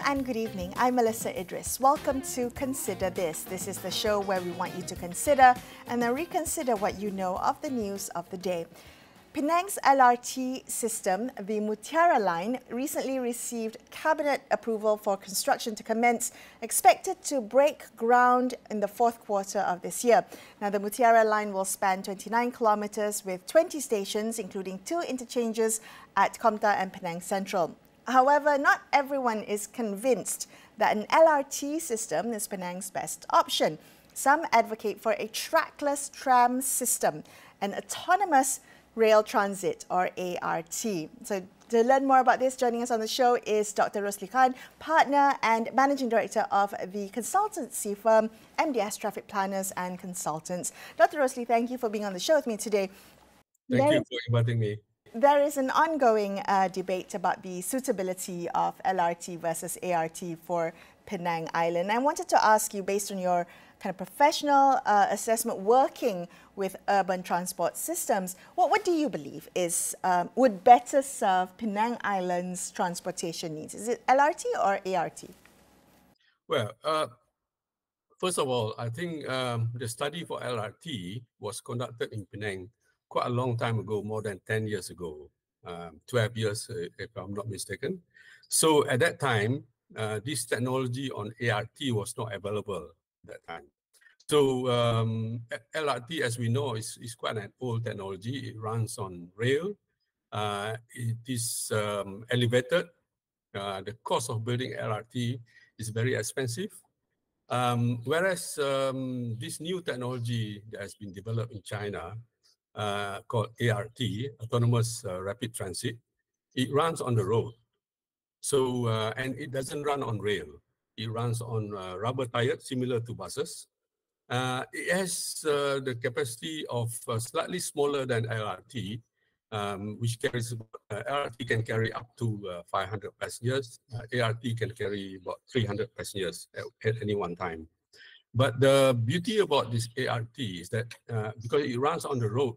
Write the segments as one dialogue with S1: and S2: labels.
S1: and good evening. I'm Melisa Idris. Welcome to Consider This. This is the show where we want you to consider and then reconsider what you know of the news of the day. Penang's LRT system, the Mutiara Line, recently received cabinet approval for construction to commence, expected to break ground in the fourth quarter of this year. Now, the Mutiara Line will span 29 kilometres with 20 stations, including 2 interchanges at Komta and Penang Central. However, not everyone is convinced that an LRT system is Penang's best option. Some advocate for a trackless tram system, an autonomous rail transit or ART. So to learn more about this, joining us on the show is Dr Rosli Khan, partner and managing director of the consultancy firm MDS Traffic Planners and Consultants. Dr Rosli, thank you for being on the show with me today.
S2: Thank you for inviting me.
S1: There is an ongoing debate about the suitability of LRT versus ART for Penang Island. I wanted to ask you, based on your kind of professional assessment working with urban transport systems, what do you believe is would better serve Penang Island's transportation needs? Is it LRT or ART?
S2: Well, first of all, I think the study for LRT was conducted in Penang quite a long time ago, more than 10 years ago, 12 years if I'm not mistaken. So at that time, this technology on ART was not available at that time. So LRT, as we know, is quite an old technology. It runs on rail. It is elevated. The cost of building LRT is very expensive. Whereas this new technology that has been developed in China, called ART, Autonomous Rapid Transit, it runs on the road. So, and it doesn't run on rail. It runs on rubber tires, similar to buses. It has the capacity of slightly smaller than LRT, which carries, LRT can carry up to 500 passengers. ART can carry about 300 passengers at any one time. But the beauty about this ART is that because it runs on the road,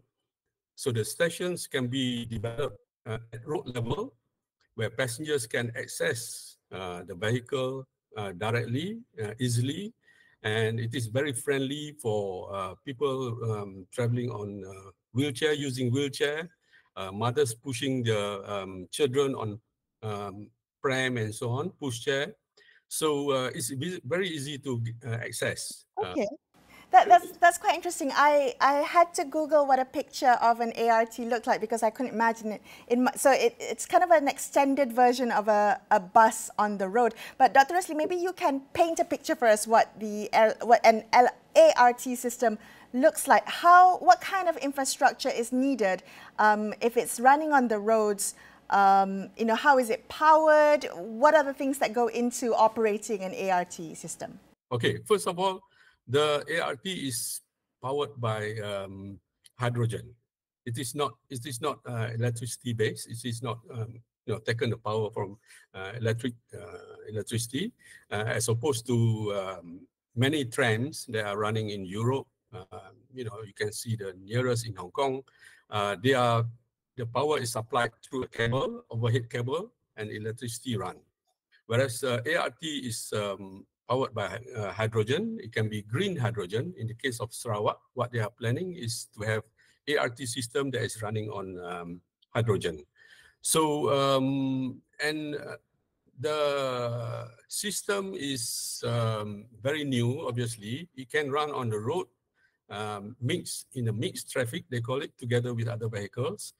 S2: so the stations can be developed at road level, where passengers can access the vehicle directly, easily, and it is very friendly for people traveling on wheelchair, using wheelchair, mothers pushing the children on pram and so on, pushchair. So it's very easy to access.
S1: Okay. That's quite interesting. I had to Google what a picture of an ART looked like because I couldn't imagine it. So it's kind of an extended version of a bus on the road. But Dr. Rosli, maybe you can paint a picture for us what an ART system looks like. What kind of infrastructure is needed if it's running on the roads? How is it powered? What are the things that go into operating an ART system?
S2: Okay, first of all, the ART is powered by hydrogen. It is not electricity based. It is not taken the power from electricity, as opposed to many trams that are running in Europe. You can see the nearest in Hong Kong. The power is supplied through a cable, overhead cable, and electricity run. Whereas ART is powered by hydrogen. It can be green hydrogen. In the case of Sarawak, what they are planning is to have ART system that is running on hydrogen. So, the system is very new, obviously. It can run on the road, in a mixed traffic, they call it, together with other vehicles.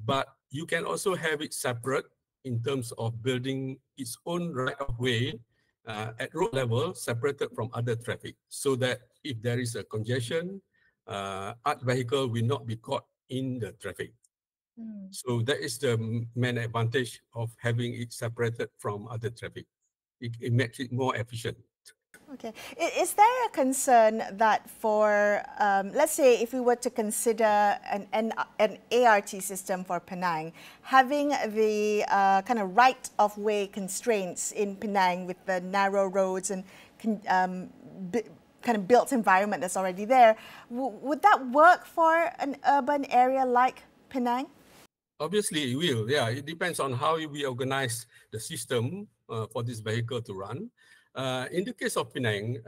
S2: But you can also have it separate in terms of building its own right-of-way at road level, separated from other traffic, so that if there is a congestion, art vehicle will not be caught in the traffic. So that is the main advantage of having it separated from other traffic. It makes it more efficient.
S1: Okay. Is there a concern that for, let's say, if we were to consider an ART system for Penang, having the kind of right-of-way constraints in Penang with the narrow roads and kind of built environment that's already there, would that work for an urban area like Penang?
S2: Obviously, it will. Yeah, it depends on how we organize the system for this vehicle to run. In the case of Penang,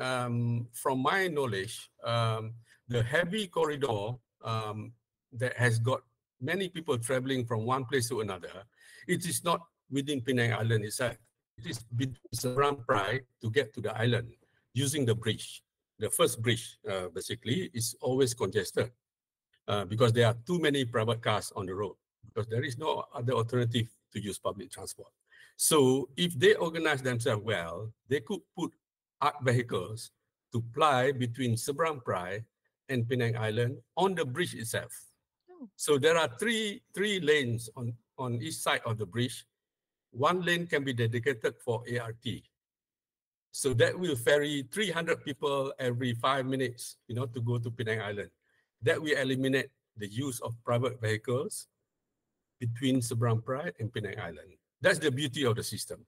S2: from my knowledge, the heavy corridor that has got many people traveling from one place to another, it is not within Penang Island itself. It is between Seberang Perai to get to the island using the bridge. The first bridge, basically, is always congested because there are too many private cars on the road because there is no other alternative to use public transport. So if they organize themselves well, they could put arc vehicles to ply between Seberang Perai and Penang Island on the bridge itself. Oh. So there are three lanes on each side of the bridge. One lane can be dedicated for ART. So that will ferry 300 people every 5 minutes, to go to Penang Island. That will eliminate the use of private vehicles between Seberang Perai and Penang Island. That's the beauty of the system.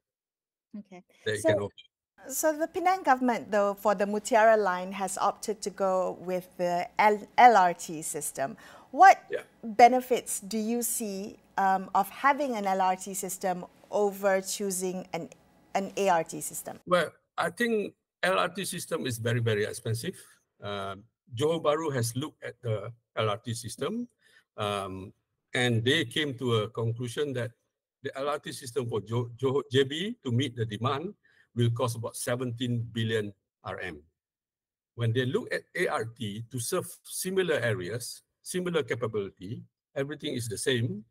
S1: Okay.
S2: So
S1: the Penang government, though, for the Mutiara Line has opted to go with the LRT system. What benefits do you see of having an LRT system over choosing an ART system?
S2: Well, I think LRT system is very, very expensive. Johor Bahru has looked at the LRT system and they came to a conclusion that the LRT system for Johor JB to meet the demand will cost about 17 billion RM. When they look at ART to serve similar areas, similar capability, everything is the same,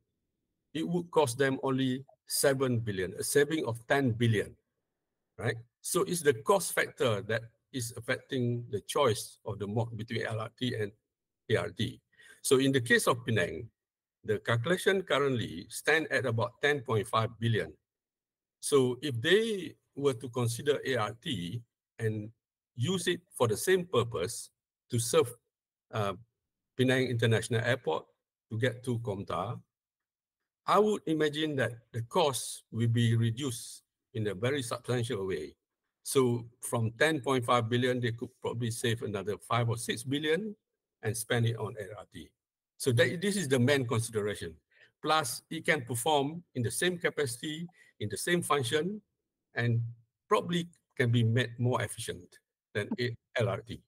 S2: it would cost them only 7 billion, a saving of 10 billion, right? So it's the cost factor that is affecting the choice of the mode between LRT and ART. So in the case of Penang, the calculation currently stand at about 10.5 billion. So if they were to consider ART and use it for the same purpose to serve Penang International Airport to get to Komtar, I would imagine that the cost will be reduced in a very substantial way. So from 10.5 billion, they could probably save another 5 or 6 billion and spend it on LRT. So this is the main consideration. Plus, it can perform in the same capacity, in the same function, and probably can be made more efficient than LRT.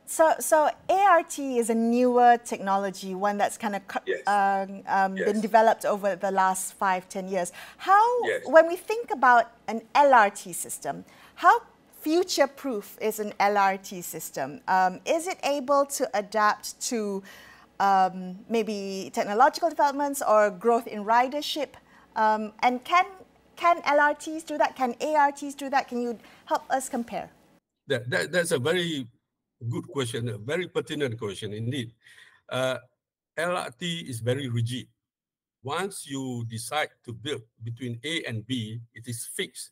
S1: So ART is a newer technology, one that's kind of been developed over the last 5-10 years. When we think about an LRT system, how future-proof is an LRT system? Is it able to adapt to maybe technological developments or growth in ridership? And can LRTs do that? Can ARTs do that? Can you help us compare?
S2: That's a very good question, a very pertinent question indeed. LRT is very rigid. Once you decide to build between A and B, it is fixed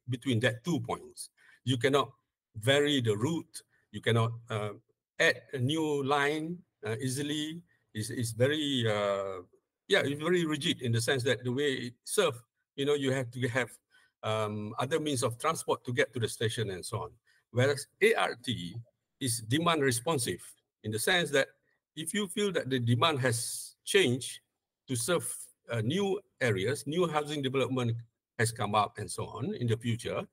S2: between that 2 points. You cannot vary the route. You cannot add a new line easily. It's very, it's very rigid in the sense that the way it serves, you have to have other means of transport to get to the station and so on. Whereas ART is demand responsive in the sense that if you feel that the demand has changed to serve new areas, new housing development has come up and so on in the future,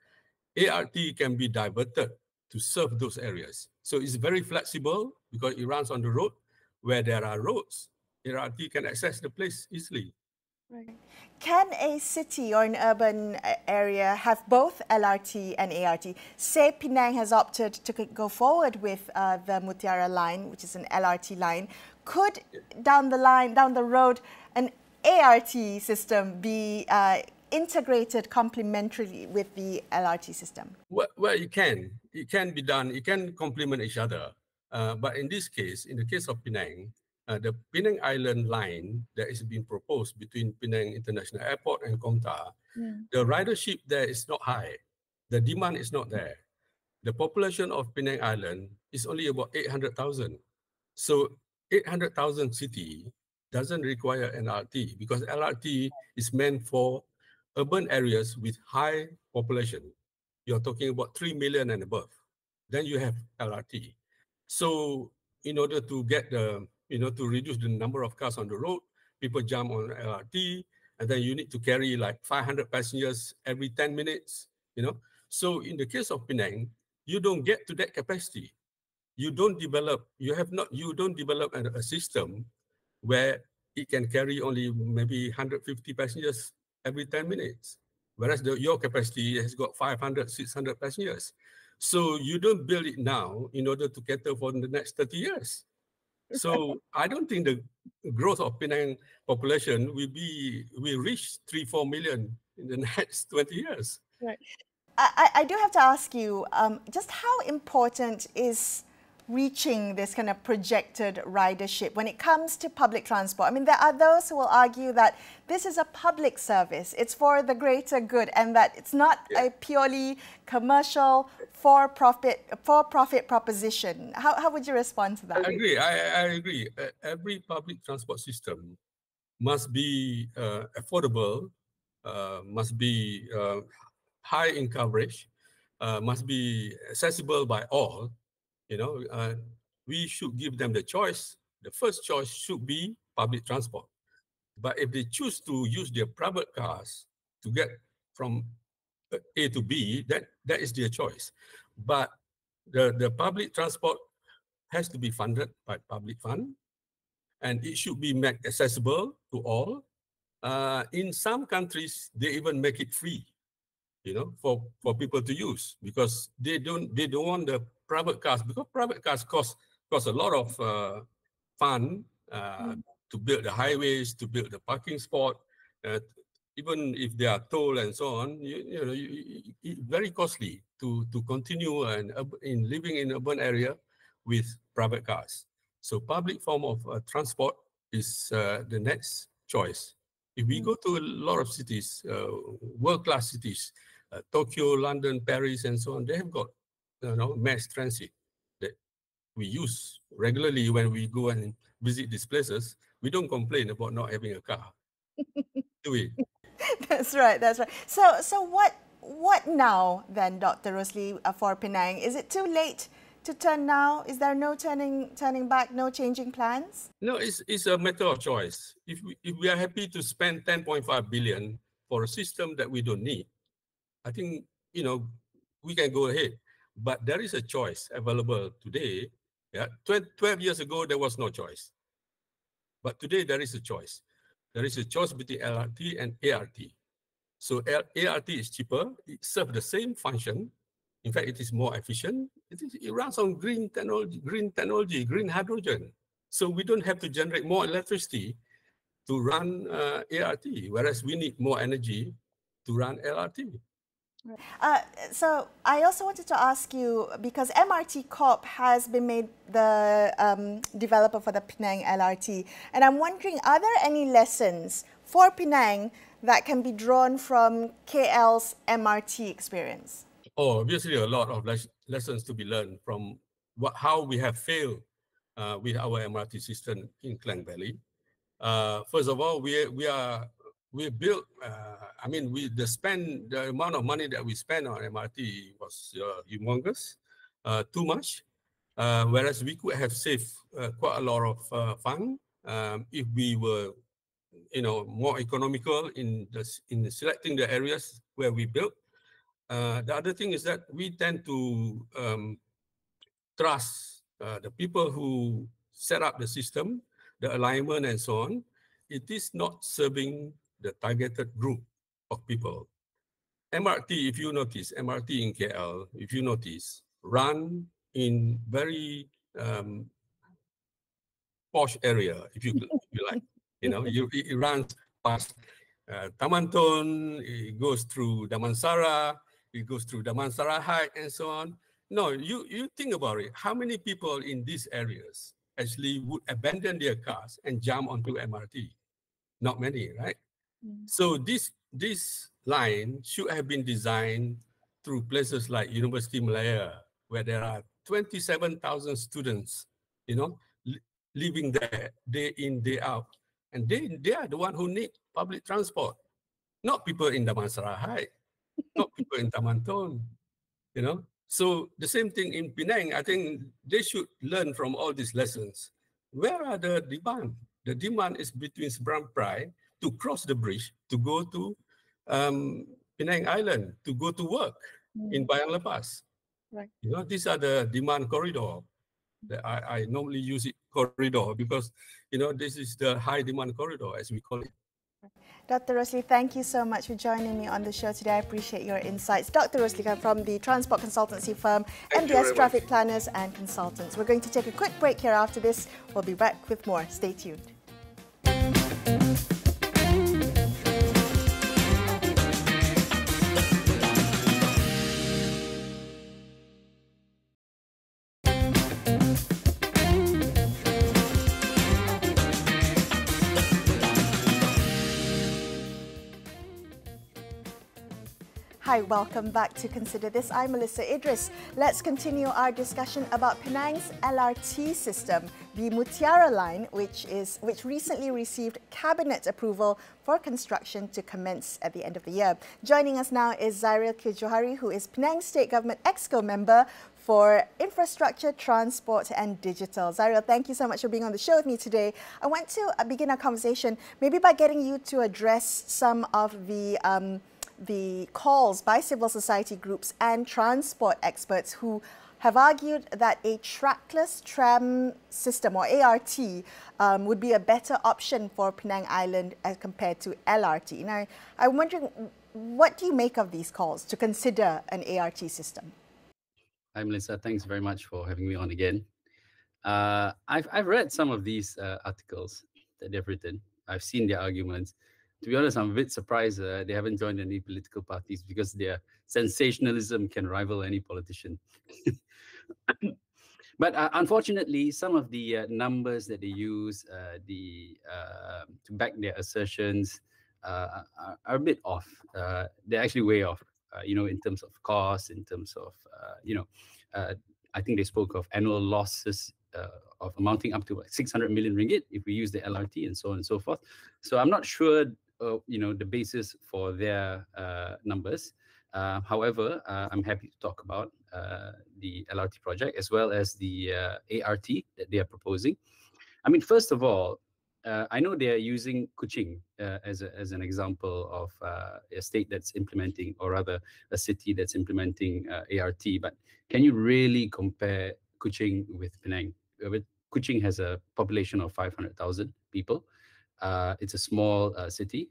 S2: ART can be diverted to serve those areas. So it's very flexible because it runs on the road. Where there are roads, ART can access the place easily.
S1: Right. Can a city or an urban area have both LRT and ART? Say Penang has opted to go forward with the Mutiara Line, which is an LRT line. Could down the road, an ART system be integrated complementarily with the LRT system?
S2: Well, it can. It can be done. It can complement each other. But in this case, in the case of Penang, the Penang Island line that is being proposed between Penang International Airport and Komtar, the ridership there is not high. The demand is not there. The population of Penang Island is only about 800,000. So 800,000 city doesn't require an LRT because LRT is meant for urban areas with high population. You're talking about 3 million and above. Then you have LRT. So in order to get to reduce the number of cars on the road, people jump on LRT and then you need to carry like 500 passengers every 10 minutes, So in the case of Penang, you don't get to that capacity. You don't develop a system where it can carry only maybe 150 passengers every 10 minutes, whereas your capacity has got 500, 600 passengers. So you don't build it now in order to cater for the next 30 years. So I don't think the growth of Penang population will reach 3-4 million in the next 20 years.
S1: Right. I do have to ask you, just how important is reaching this kind of projected ridership when it comes to public transport? I mean, there are those who will argue that this is a public service, it's for the greater good, and that it's not a purely commercial, for-profit proposition. How would you respond to that?
S2: I agree. I agree. Every public transport system must be affordable, must be high in coverage, must be accessible by all. We should give them the choice. The first choice should be public transport. But if they choose to use their private cars to get from A to B, that is their choice. But the public transport has to be funded by public fund, and it should be made accessible to all. In some countries, they even make it free, for people to use, because they don't want the private cars, because private cars cost a lot of fund to build the highways, to build the parking spot, even if they are toll and so on. It's very costly to continue in living in urban area with private cars. So public form of transport is the next choice. If we go to a lot of cities, world-class cities, Tokyo, London, Paris, and so on, they have got mass transit that we use regularly when we go and visit these places. We don't complain about not having a car, do we?
S1: That's right. That's right. So what now then, Dr. Rosli, for Penang? Is it too late to turn now? Is there no turning back, no changing plans?
S2: No, it's a matter of choice. If we are happy to spend 10.5 billion for a system that we don't need, I think we can go ahead. But there is a choice available today. Yeah, 12 years ago there was no choice, but today there is a choice. There is a choice between LRT and ART. So ART is cheaper. It serves the same function. In fact, it is more efficient. It runs on green technology, green hydrogen. So we don't have to generate more electricity to run ART, whereas we need more energy to run LRT.
S1: So I also wanted to ask you, because MRT Corp has been made the developer for the Penang LRT, and I'm wondering, are there any lessons for Penang that can be drawn from KL's MRT experience?
S2: Oh, obviously a lot of lessons to be learned from how we have failed with our MRT system in Klang Valley. First of all, we built. The amount of money that we spent on MRT was humongous, too much. Whereas we could have saved quite a lot of fund if we were, more economical in selecting the areas where we built. The other thing is that we tend to trust the people who set up the system, the alignment and so on. It is not serving the targeted group of people. MRT, if you notice, MRT in KL, if you notice, run in very posh area, if you like. It runs past Taman Tun, it goes through Damansara, it goes through Damansara Heights and so on. No, you think about it. How many people in these areas actually would abandon their cars and jump onto MRT? Not many, right? So this line should have been designed through places like University Malaya, where there are 27,000 students, living there day in, day out. And they are the one who need public transport, not people in Damansara Heights, not people in Taman Tun, So the same thing in Penang. I think they should learn from all these lessons. Where are the demand? The demand is between Seberang Perai to cross the bridge to go to Penang Island, to go to work in Bayang Lepas.
S1: Right.
S2: You know, these are the demand corridor. I normally use it corridor because, you know, this is the high demand corridor, as we call it.
S1: Dr. Rosli, thank you so much for joining me on the show today. I appreciate your insights. Dr. Rosli Khan from the transport consultancy firm MDS Traffic Planners and Consultants. We're going to take a quick break here after this. We'll be back with more. Stay tuned. Hi, welcome back to Consider This. I'm Melisa Idris. Let's continue our discussion about Penang's LRT system, the Mutiara Line, which recently received cabinet approval for construction to commence at the end of the year. Joining us now is Zairil Khir Johari, who is Penang State Government Exco member for Infrastructure, Transport and Digital. Zairil, thank you so much for being on the show with me today. I want to begin our conversation maybe by getting you to address some of the calls by civil society groups and transport experts who have argued that a trackless tram system, or ART, would be a better option for Penang Island as compared to LRT. Now, I'm wondering, what do you make of these calls to consider an ART system?
S3: Hi, Melissa. Thanks very much for having me on again. I've read some of these articles that they've written. I've seen their arguments. To be honest, I'm a bit surprised they haven't joined any political parties because their sensationalism can rival any politician. But unfortunately, some of the numbers that they use to back their assertions are a bit off. They're actually way off, in terms of cost, in terms of, I think they spoke of annual losses of amounting up to like 600 million ringgit if we use the LRT and so on and so forth. So I'm not sure the basis for their numbers. However, I'm happy to talk about the LRT project as well as the ART that they are proposing. I mean, first of all, I know they are using Kuching as an example of a state that's implementing, or rather a city that's implementing ART. But can you really compare Kuching with Penang? Kuching has a population of 500,000 people. It's a small city.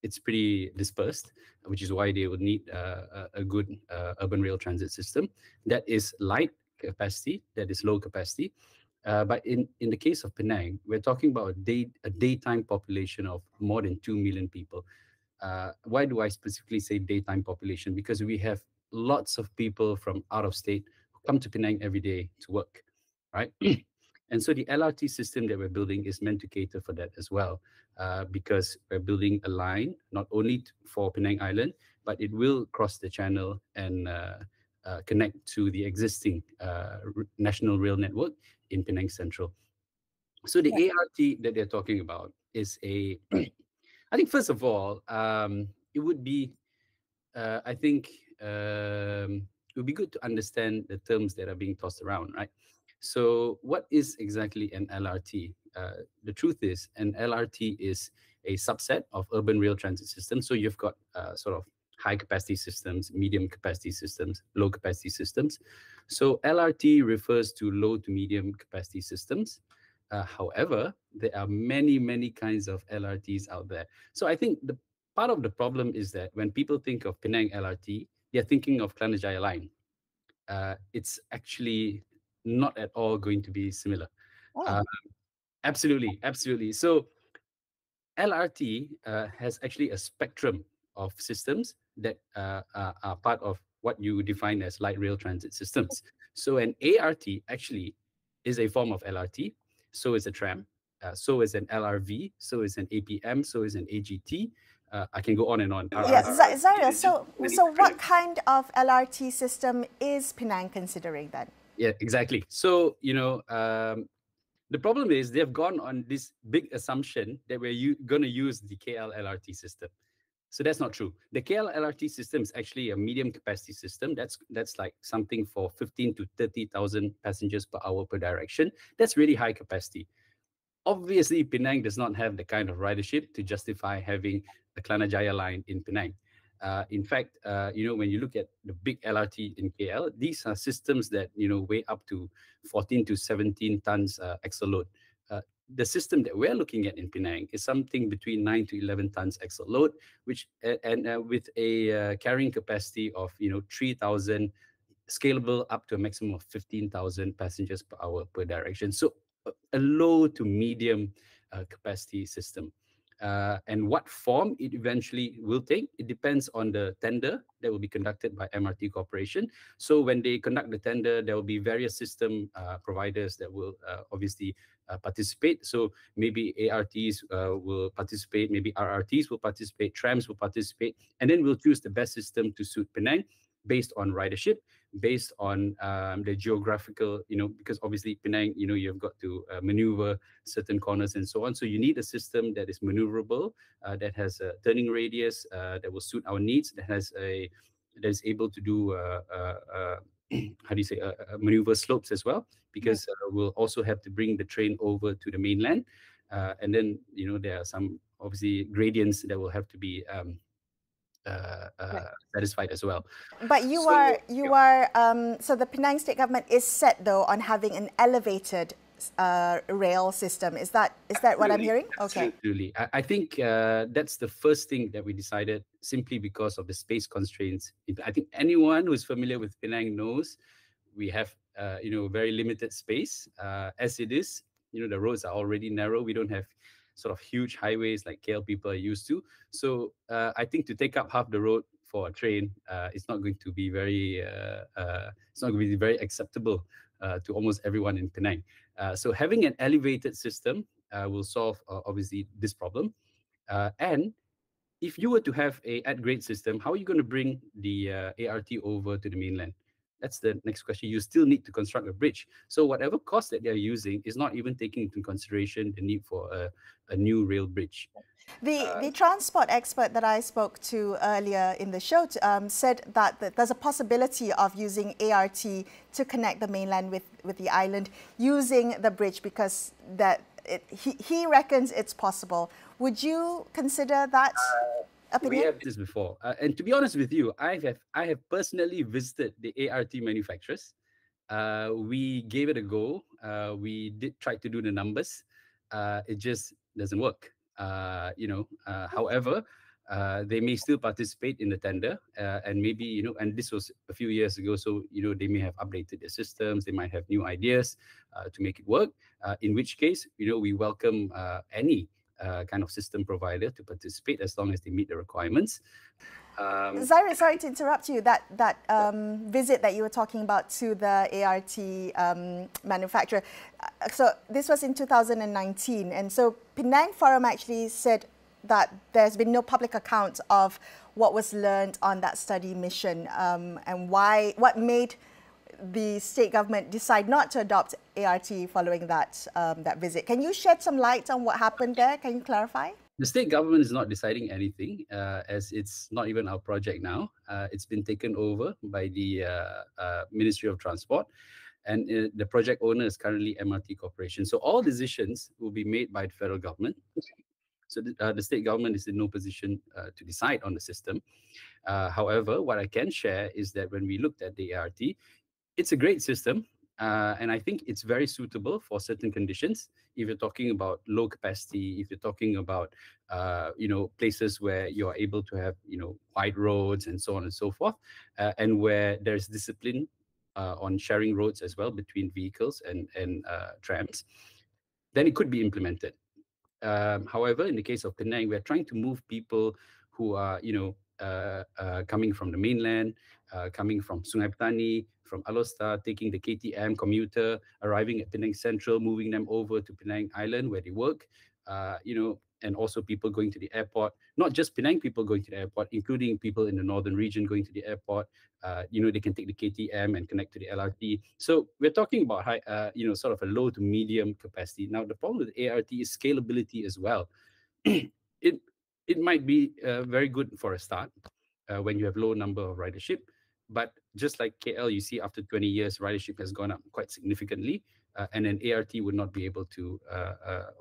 S3: It's pretty dispersed, which is why they would need a good urban rail transit system that is light capacity, that is low capacity. But in the case of Penang, we're talking about a daytime population of more than 2 million people. Why do I specifically say daytime population? Because we have lots of people from out of state who come to Penang every day to work, right? And so the LRT system that we're building is meant to cater for that as well, because we're building a line not only for Penang Island, but it will cross the channel and connect to the existing national rail network in Penang Central. So the ART that they're talking about is I think first of all, it would be, it would be good to understand the terms that are being tossed around, right? So what is exactly an LRT? The truth is, an LRT is a subset of urban rail transit systems. So you've got sort of high capacity systems, medium capacity systems, low capacity systems. So LRT refers to low to medium capacity systems. However, there are many, many kinds of LRTs out there. So I think the part of the problem is that when people think of Penang LRT, they're thinking of Klanajaya Line. It's actually not at all going to be similar.
S1: Oh.
S3: Absolutely, absolutely. So LRT has actually a spectrum of systems that are part of what you define as light rail transit systems. So an ART actually is a form of LRT. So is a tram. So is an LRV. So is an APM. So is an AGT. I can go on and on.
S1: Yes, Zairil, so what kind of LRT system is Penang considering then?
S3: Yeah, exactly. So, the problem is they've gone on this big assumption that we're going to use the KL LRT system. So that's not true. The KL LRT system is actually a medium capacity system. That's like something for 15 to 30,000 passengers per hour per direction. That's really high capacity. obviously, Penang does not have the kind of ridership to justify having the Kelana Jaya line in Penang. In fact, when you look at the big LRT in KL, these are systems that, weigh up to 14 to 17 tons axle load. The system that we're looking at in Penang is something between 9 to 11 tons axle load, which with a carrying capacity of 3,000, scalable up to a maximum of 15,000 passengers per hour per direction. So a low to medium capacity system. And what form it eventually will take, it depends on the tender that will be conducted by MRT Corporation. So when they conduct the tender, there will be various system providers that will obviously participate. So maybe ARTs will participate, maybe RRTs will participate, trams will participate, and then we'll choose the best system to suit Penang based on ridership, based on the geographical, because obviously Penang, you've got to maneuver certain corners and so on. So you need a system that is maneuverable, that has a turning radius, that will suit our needs, that is able to do how do you say maneuver slopes as well, because we'll also have to bring the train over to the mainland, and then there are some obviously gradients that will have to be satisfied as well.
S1: But so the Penang state government is set though on having an elevated rail system. Is that what I'm hearing? Okay.
S3: Absolutely. I think that's the first thing that we decided, simply because of the space constraints. I think anyone who is familiar with Penang knows we have very limited space as it is. The roads are already narrow. We don't have sort of huge highways like KL people are used to. So I think to take up half the road for a train, it's not going to be very acceptable to almost everyone in Penang. So having an elevated system will solve obviously this problem. And if you were to have a at-grade system, how are you going to bring the ART over to the mainland? That's the next question. You still need to construct a bridge. So whatever cost that they're using is not even taking into consideration the need for a new rail bridge.
S1: The transport expert that I spoke to earlier in the show said that there's a possibility of using ART to connect the mainland with the island using the bridge, because he reckons it's possible. Would you consider that opinion?
S3: We have this before. And to be honest with you, I have personally visited the ART manufacturers. We gave it a go. We did try to do the numbers. It just doesn't work. However, they may still participate in the tender, and maybe, and this was a few years ago, so, they may have updated their systems, they might have new ideas to make it work, in which case, we welcome any kind of system provider to participate as long as they meet the requirements.
S1: Zairil, sorry to interrupt you. That visit that you were talking about to the ART manufacturer, so this was in 2019, and so Penang Forum actually said that there's been no public account of what was learned on that study mission, and what made the state government decide not to adopt ART following that visit. Can you shed some light on what happened there? Can you clarify?
S3: The state government is not deciding anything, as it's not even our project now. It's been taken over by the Ministry of Transport, and the project owner is currently MRT Corporation. So all decisions will be made by the federal government. So the state government is in no position to decide on the system. However, what I can share is that when we looked at the ART, it's a great system. And I think it's very suitable for certain conditions. If you're talking about low capacity, if you're talking about, places where you're able to have, wide roads and so on and so forth, and where there's discipline on sharing roads as well between vehicles and trams, then it could be implemented. However, in the case of Penang, we're trying to move people who are, coming from the mainland, coming from Sungai Petani, from Alostar, taking the KTM commuter, arriving at Penang Central, moving them over to Penang Island where they work, and also people going to the airport, not just Penang people going to the airport, including people in the northern region going to the airport. They can take the KTM and connect to the LRT. So we're talking about high, sort of a low to medium capacity. Now, the problem with ART is scalability as well. It might be very good for a start when you have low number of ridership. But just like KL, you see after 20 years, ridership has gone up quite significantly. and an ART would not be able to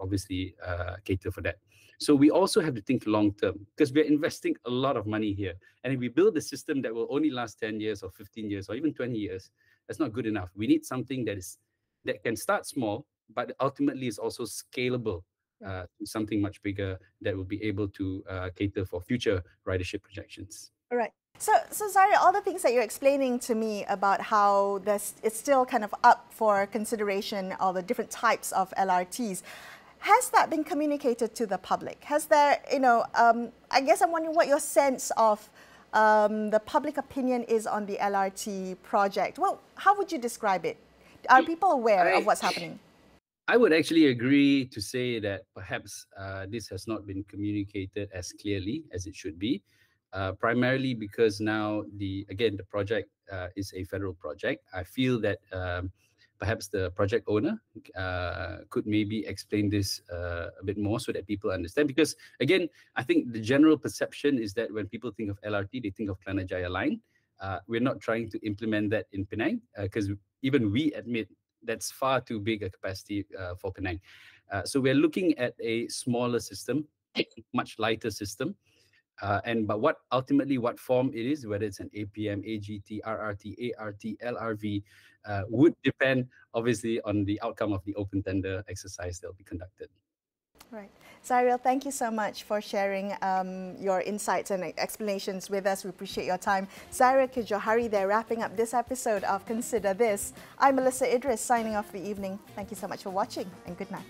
S3: obviously cater for that. So we also have to think long term, because we're investing a lot of money here. And if we build a system that will only last 10 years or 15 years or even 20 years, that's not good enough. We need something that can start small, but ultimately is also scalable to something much bigger that will be able to cater for future ridership projections.
S1: All right. So Zairil, all the things that you're explaining to me about how it's still kind of up for consideration, all the different types of LRTs, has that been communicated to the public? Has there, I guess I'm wondering what your sense of the public opinion is on the LRT project. Well, how would you describe it? Are people aware of what's happening?
S3: I would actually agree to say that perhaps this has not been communicated as clearly as it should be, primarily because now the project is a federal project. I feel that perhaps the project owner could maybe explain this a bit more so that people understand. Because again, I think the general perception is that when people think of LRT, they think of Mutiara Line. We're not trying to implement that in Penang, because even we admit that's far too big a capacity for Penang. So we're looking at a smaller system, much lighter system. But what form it is, whether it's an APM, AGT, RRT, ART, LRV, would depend obviously on the outcome of the open tender exercise that will be conducted.
S1: Right. Zairil, thank you so much for sharing your insights and explanations with us. We appreciate your time. Zairil Khir Johari there, wrapping up this episode of Consider This. I'm Melisa Idris, signing off for the evening. Thank you so much for watching, and good night.